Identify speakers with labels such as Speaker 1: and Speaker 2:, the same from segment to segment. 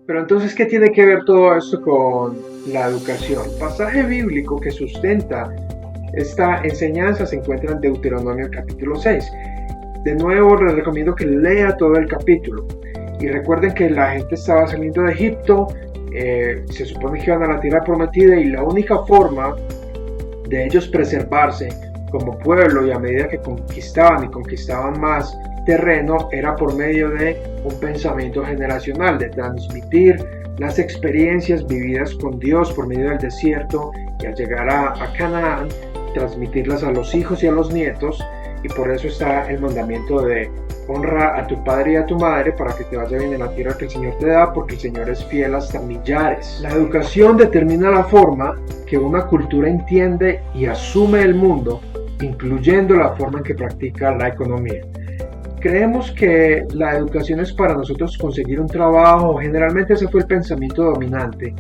Speaker 1: Pero entonces, ¿qué tiene que ver todo esto con la educación? El pasaje bíblico que sustenta esta enseñanza se encuentra en Deuteronomio capítulo 6. De nuevo, les recomiendo que lea todo el capítulo. Y recuerden que la gente estaba saliendo de Egipto, se supone que iban a la tierra prometida, y la única forma de ellos preservarse como pueblo, y a medida que conquistaban más terreno, era por medio de un pensamiento generacional, de transmitir las experiencias vividas con Dios por medio del desierto, y al llegar a Canaán, transmitirlas a los hijos y a los nietos. Y por eso está el mandamiento de honra a tu padre y a tu madre para que te vaya bien en la tierra que el Señor te da, porque el Señor es fiel hasta millares. La educación determina la forma que una cultura entiende y asume el mundo, incluyendo la forma en que practica la economía. Creemos que la educación es para nosotros conseguir un trabajo, generalmente ese fue el pensamiento dominante,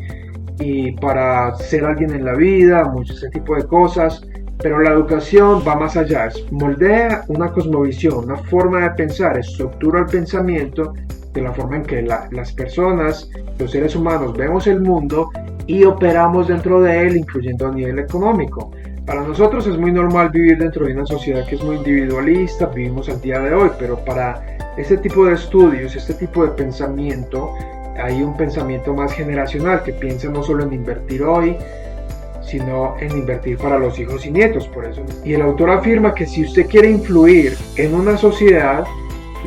Speaker 1: y para ser alguien en la vida, ese tipo de cosas. Pero la educación va más allá, moldea una cosmovisión, una forma de pensar, estructura el pensamiento de la forma en que las personas, los seres humanos, vemos el mundo y operamos dentro de él, incluyendo a nivel económico. Para nosotros es muy normal vivir dentro de una sociedad que es muy individualista, vivimos al día de hoy, pero para este tipo de estudios, este tipo de pensamiento, hay un pensamiento más generacional que piensa no solo en invertir hoy, sino en invertir para los hijos y nietos. Por eso. Y el autor afirma que si usted quiere influir en una sociedad,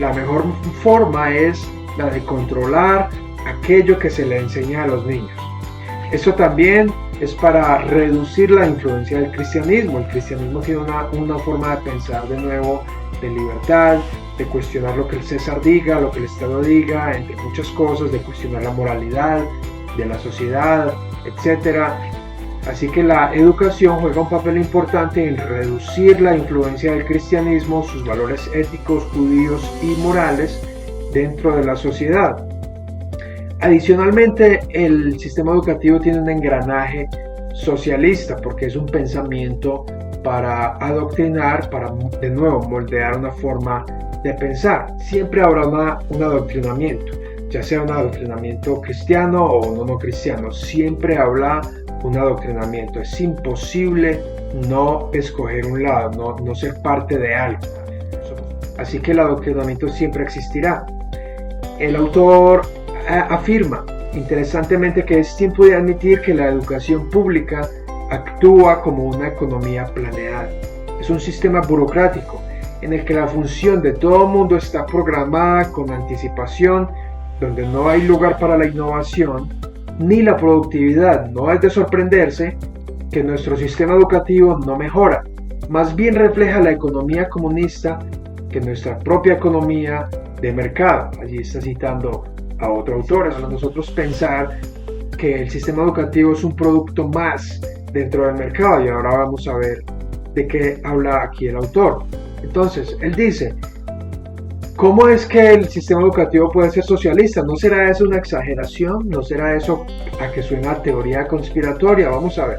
Speaker 1: la mejor forma es la de controlar aquello que se le enseña a los niños. Eso también es para reducir la influencia del cristianismo. El cristianismo tiene una forma de pensar de nuevo de libertad, de cuestionar lo que el César diga, lo que el Estado diga, entre muchas cosas, de cuestionar la moralidad de la sociedad, etc. Así que la educación juega un papel importante en reducir la influencia del cristianismo, sus valores éticos, judíos y morales dentro de la sociedad. Adicionalmente, el sistema educativo tiene un engranaje socialista porque es un pensamiento para adoctrinar, para de nuevo moldear una forma de pensar. Siempre habrá un adoctrinamiento, ya sea un adoctrinamiento cristiano o no cristiano, siempre habrá un adoctrinamiento. Es imposible no escoger un lado, no ser parte de algo. Así que el adoctrinamiento siempre existirá. El autor afirma interesantemente que es tiempo de admitir que la educación pública actúa como una economía planeada. Es un sistema burocrático en el que la función de todo el mundo está programada con anticipación, donde no hay lugar para la innovación ni la productividad. No es de sorprenderse que nuestro sistema educativo no mejora, más bien refleja la economía comunista que nuestra propia economía de mercado. Allí está citando a otro autor. A nosotros pensar que el sistema educativo es un producto más dentro del mercado, y ahora vamos a ver de qué habla aquí el autor. Entonces, él dice, ¿cómo es que el sistema educativo puede ser socialista? ¿No será eso una exageración? ¿No será eso a que suena a teoría conspiratoria? Vamos a ver.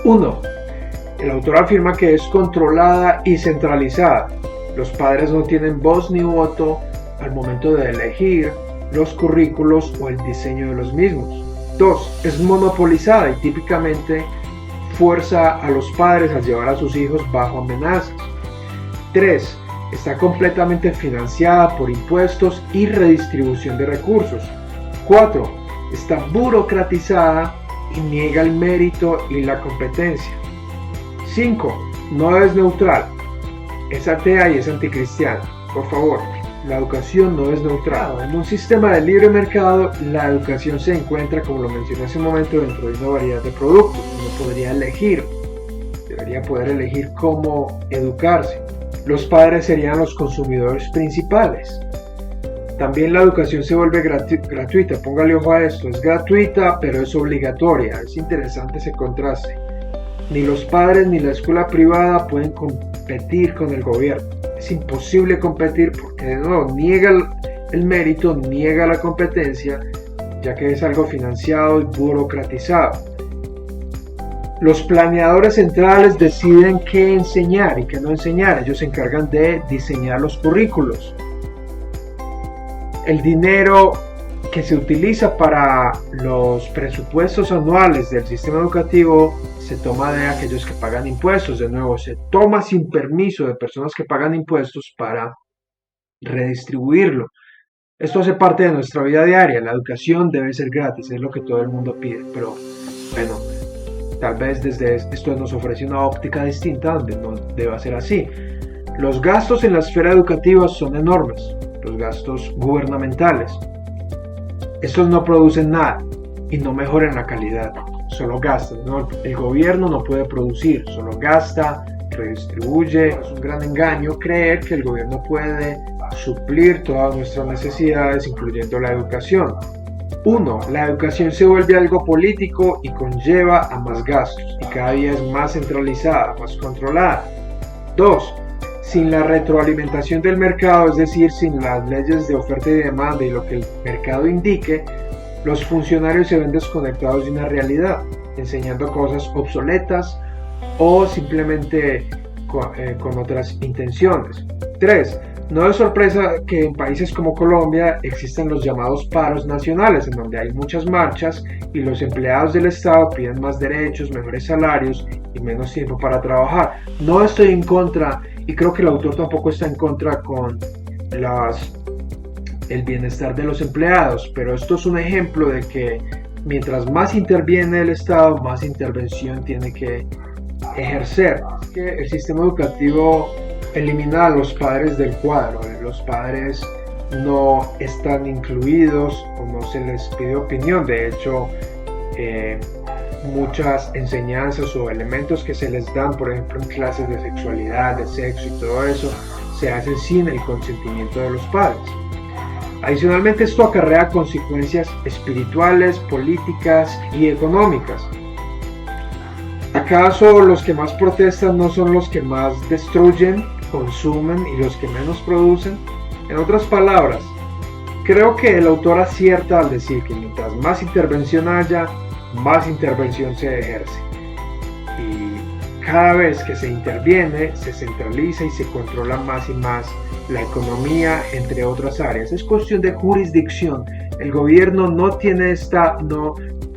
Speaker 1: 1. El autor afirma que es controlada y centralizada. Los padres no tienen voz ni voto al momento de elegir los currículos o el diseño de los mismos. 2. Es monopolizada y típicamente fuerza a los padres a llevar a sus hijos bajo amenazas. 3. Está completamente financiada por impuestos y redistribución de recursos. 4. Está burocratizada y niega el mérito y la competencia. 5. No es neutral. Es atea y es anticristiana. Por favor, la educación no es neutral. En un sistema de libre mercado, la educación se encuentra, como lo mencioné hace un momento, dentro de una variedad de productos. Uno podría elegir, debería poder elegir cómo educarse. Los padres serían los consumidores principales. También la educación se vuelve gratuita. Póngale ojo a esto. Es gratuita, pero es obligatoria. Es interesante ese contraste. Ni los padres ni la escuela privada pueden competir con el gobierno. Es imposible competir porque de nuevo niega el mérito, niega la competencia, ya que es algo financiado y burocratizado. Los planeadores centrales deciden qué enseñar y qué no enseñar. Ellos se encargan de diseñar los currículos. El dinero que se utiliza para los presupuestos anuales del sistema educativo se toma de aquellos que pagan impuestos. De nuevo, se toma sin permiso de personas que pagan impuestos para redistribuirlo. Esto hace parte de nuestra vida diaria. La educación debe ser gratis, es lo que todo el mundo pide, pero bueno, tal vez desde esto nos ofrece una óptica distinta donde no deba ser así. Los gastos en la esfera educativa son enormes, los gastos gubernamentales. Estos no producen nada y no mejoran la calidad, solo gastan, ¿no? El gobierno no puede producir, solo gasta, redistribuye. Es un gran engaño creer que el gobierno puede suplir todas nuestras necesidades, incluyendo la educación. 1. La educación se vuelve algo político y conlleva a más gastos, y cada día es más centralizada, más controlada. 2. Sin la retroalimentación del mercado, es decir, sin las leyes de oferta y demanda y lo que el mercado indique, los funcionarios se ven desconectados de una realidad, enseñando cosas obsoletas o simplemente con otras intenciones. 3. No es sorpresa que en países como Colombia existan los llamados paros nacionales, en donde hay muchas marchas y los empleados del Estado piden más derechos, mejores salarios y menos tiempo para trabajar. No estoy en contra, y creo que el autor tampoco está en contra con el bienestar de los empleados, pero esto es un ejemplo de que mientras más interviene el Estado, más intervención tiene que ejercer. Es que el sistema educativo elimina a los padres del cuadro. Los padres no están incluidos o no se les pide opinión. De hecho, muchas enseñanzas o elementos que se les dan, por ejemplo en clases de sexualidad, de sexo y todo eso, se hacen sin el consentimiento de los padres. Adicionalmente, esto acarrea consecuencias espirituales, políticas y económicas. ¿Acaso los que más protestan no son los que más destruyen, consumen y los que menos producen? En otras palabras, creo que el autor acierta al decir que mientras más intervención haya, más intervención se ejerce. Y cada vez que se interviene, se centraliza y se controla más y más la economía, entre otras áreas. Es cuestión de jurisdicción. El gobierno no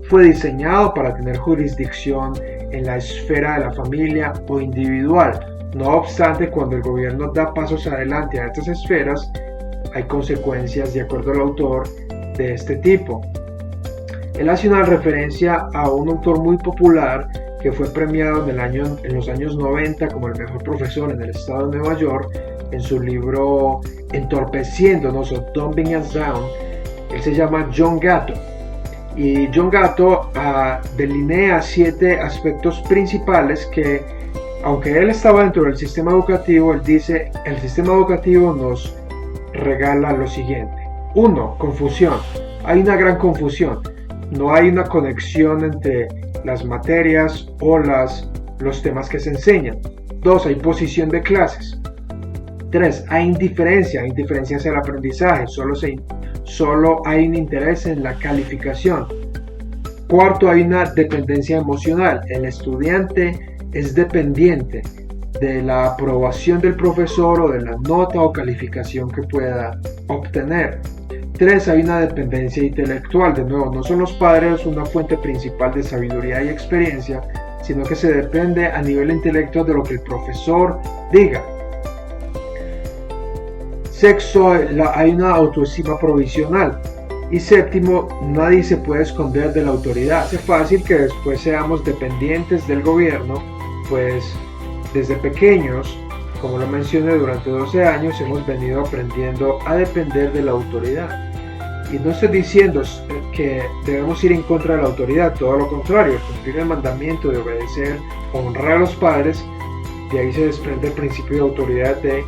Speaker 1: fue diseñado para tener jurisdicción en la esfera de la familia o individual. No obstante, cuando el gobierno da pasos adelante a estas esferas, hay consecuencias, de acuerdo al autor, de este tipo. Él hace una referencia a un autor muy popular que fue premiado en los años 90 como el mejor profesor en el estado de Nueva York, en su libro Entorpeciéndonos o Dumbing Us Down. Él se llama John Gatto. Y John Gatto delinea 7 aspectos principales que, aunque él estaba dentro del sistema educativo, él dice, el sistema educativo nos regala lo siguiente. 1. Confusión. Hay una gran confusión. No hay una conexión entre las materias o los temas que se enseñan. 2. Hay posición de clases. 3. Hay indiferencia hacia el aprendizaje. Solo hay un interés en la calificación. 4. Hay una dependencia emocional. El estudiante es dependiente de la aprobación del profesor o de la nota o calificación que pueda obtener. 3. Hay una dependencia intelectual. De nuevo, no son los padres una fuente principal de sabiduría y experiencia, sino que se depende a nivel intelectual de lo que el profesor diga. 6. Hay una autoestima provisional. Y 7. Nadie se puede esconder de la autoridad. Hace fácil que después seamos dependientes del gobierno, pues desde pequeños, como lo mencioné, durante 12 años hemos venido aprendiendo a depender de la autoridad. Y no estoy diciendo que debemos ir en contra de la autoridad, todo lo contrario, cumplir el mandamiento de obedecer, honrar a los padres, de ahí se desprende el principio de autoridad, de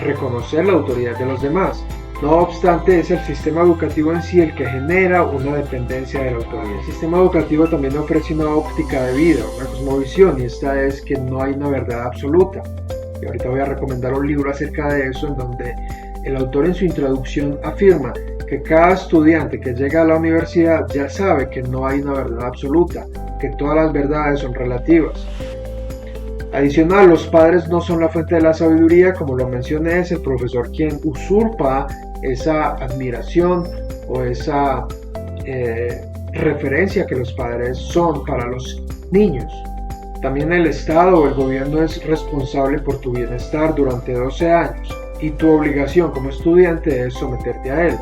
Speaker 1: reconocer la autoridad de los demás. No obstante, es el sistema educativo en sí el que genera una dependencia de la autoridad. El sistema educativo también ofrece una óptica de vida, una cosmovisión, y esta es que no hay una verdad absoluta. Y ahorita voy a recomendar un libro acerca de eso, en donde el autor en su introducción afirma que cada estudiante que llega a la universidad ya sabe que no hay una verdad absoluta, que todas las verdades son relativas. Adicional, los padres no son la fuente de la sabiduría, como lo mencioné, es el profesor quien usurpa esa admiración o esa referencia que los padres son para los niños. También el Estado o el gobierno es responsable por tu bienestar durante 12 años y tu obligación como estudiante es someterte a él.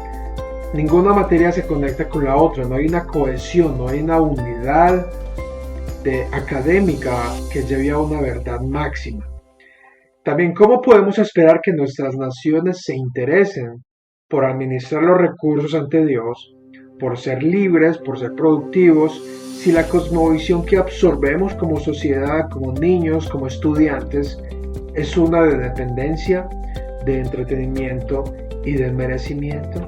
Speaker 1: Ninguna materia se conecta con la otra, no hay una cohesión, no hay una unidad académica que lleve a una verdad máxima. También, ¿cómo podemos esperar que nuestras naciones se interesen por administrar los recursos ante Dios, por ser libres, por ser productivos, si la cosmovisión que absorbemos como sociedad, como niños, como estudiantes, es una de dependencia, de entretenimiento y de merecimiento?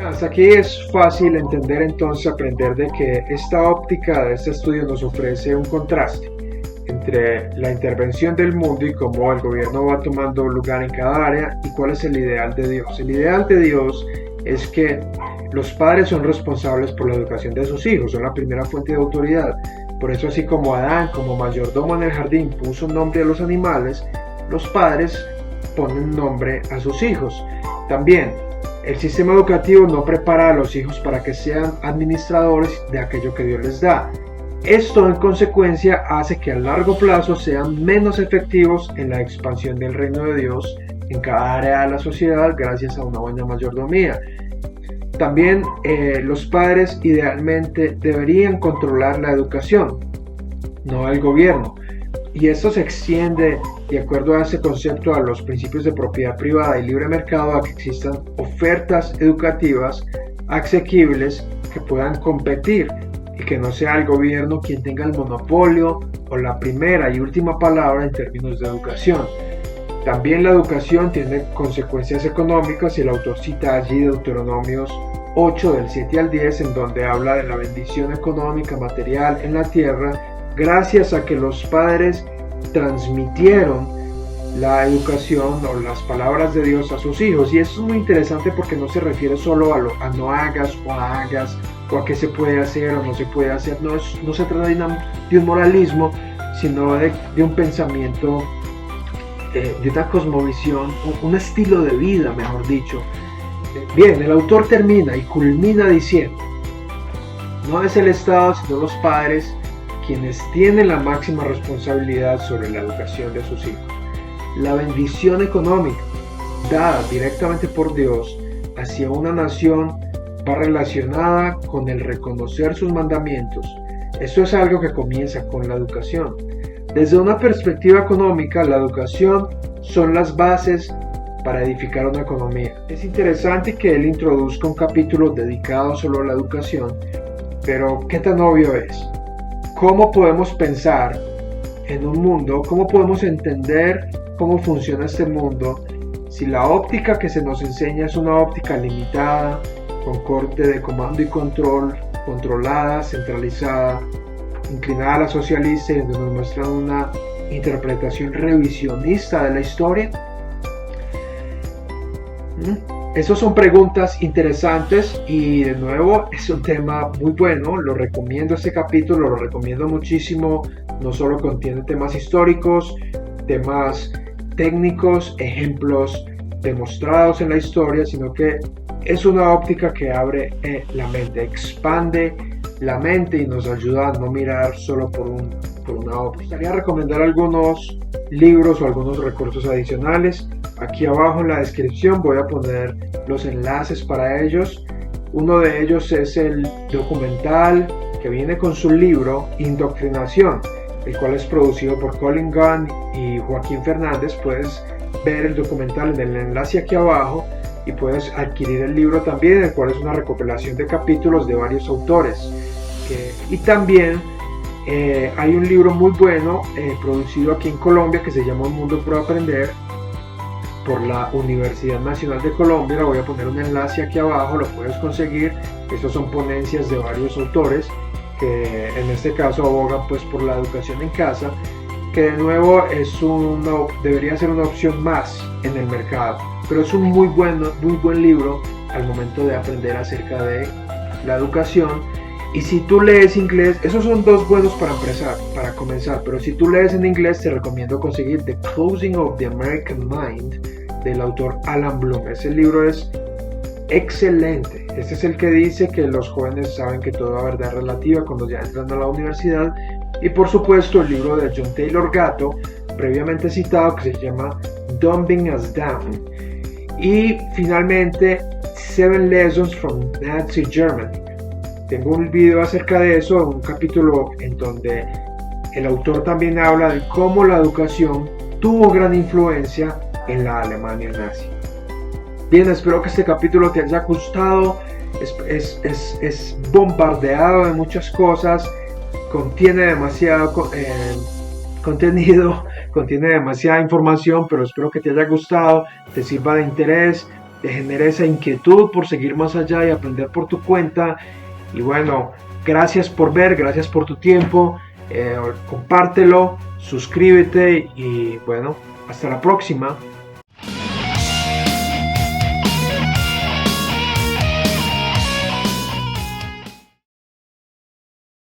Speaker 1: Hasta aquí es fácil entender, entonces, aprender de que esta óptica de este estudio nos ofrece un contraste entre la intervención del mundo y cómo el gobierno va tomando lugar en cada área y cuál es el ideal de Dios. El ideal de Dios es que los padres son responsables por la educación de sus hijos, son la primera fuente de autoridad. Por eso, así como Adán, como mayordomo en el jardín, puso nombre a los animales, los padres ponen nombre a sus hijos. También, el sistema educativo no prepara a los hijos para que sean administradores de aquello que Dios les da. Esto, en consecuencia, hace que a largo plazo sean menos efectivos en la expansión del reino de Dios en cada área de la sociedad gracias a una buena mayordomía. También los padres idealmente deberían controlar la educación, no el gobierno. Y esto se extiende, de acuerdo a ese concepto, a los principios de propiedad privada y libre mercado, a que existan ofertas educativas asequibles que puedan competir y que no sea el gobierno quien tenga el monopolio o la primera y última palabra en términos de educación. También la educación tiene consecuencias económicas y el autor cita allí Deuteronomios 8 del 7 al 10, en donde habla de la bendición económica material en la tierra gracias a que los padres transmitieron la educación o las palabras de Dios a sus hijos. Y eso es muy interesante porque no se refiere solo a no hagas o a hagas o a qué se puede hacer o no se puede hacer. No se trata de un moralismo, sino de un pensamiento, de una cosmovisión, un estilo de vida, mejor dicho. Bien, el autor termina y culmina diciendo: no es el Estado sino los padres quienes tienen la máxima responsabilidad sobre la educación de sus hijos. La bendición económica dada directamente por Dios hacia una nación va relacionada con el reconocer sus mandamientos. Esto es algo que comienza con la educación. Desde una perspectiva económica, la educación son las bases para edificar una economía. Es interesante que él introduzca un capítulo dedicado solo a la educación, pero ¿qué tan obvio es? ¿Cómo podemos pensar en un mundo? ¿Cómo podemos entender cómo funciona este mundo si la óptica que se nos enseña es una óptica limitada, con corte de comando y control, controlada, centralizada, inclinada a la socialista, y donde nos muestran una interpretación revisionista de la historia? Esas son preguntas interesantes y, de nuevo, es un tema muy bueno. Lo recomiendo, este capítulo lo recomiendo muchísimo. No solo contiene temas históricos, temas técnicos, ejemplos demostrados en la historia, sino que es una óptica que abre la mente, expande la mente y nos ayuda a no mirar solo por una óptica. Me gustaría recomendar algunos libros o algunos recursos adicionales. Aquí abajo en la descripción voy a poner los enlaces para ellos. Uno de ellos es el documental que viene con su libro Indoctrinación, el cual es producido por Colin Gunn y Joaquín Fernández. Puedes ver el documental en el enlace aquí abajo y puedes adquirir el libro también, el cual es una recopilación de capítulos de varios autores. Y también hay un libro muy bueno producido aquí en Colombia que se llama Un Mundo por Aprender, por la Universidad Nacional de Colombia. Le voy a poner un enlace aquí abajo, lo puedes conseguir. Estas son ponencias de varios autores que en este caso abogan pues por la educación en casa, que de nuevo debería ser una opción más en el mercado, pero es un muy buen libro al momento de aprender acerca de la educación. Y si tú lees inglés, esos son dos buenos para comenzar, pero si tú lees en inglés, te recomiendo conseguir The Closing of the American Mind del autor Alan Bloom. Ese libro es excelente. Este es el que dice que los jóvenes saben que toda verdad es relativa cuando ya entran a la universidad. Y por supuesto el libro de John Taylor Gatto, previamente citado, que se llama Dumbing Us Down. Y finalmente 7 Lessons from Nazi Germany. Tengo un video acerca de eso, un capítulo en donde el autor también habla de cómo la educación tuvo gran influencia en la Alemania nazi. Bien, espero que este capítulo te haya gustado. Es bombardeado de muchas cosas, contiene demasiado contenido, contiene demasiada información, pero espero que te haya gustado, te sirva de interés, te genere esa inquietud por seguir más allá y aprender por tu cuenta. Y bueno, gracias por ver, gracias por tu tiempo, compártelo, suscríbete y bueno, hasta la próxima.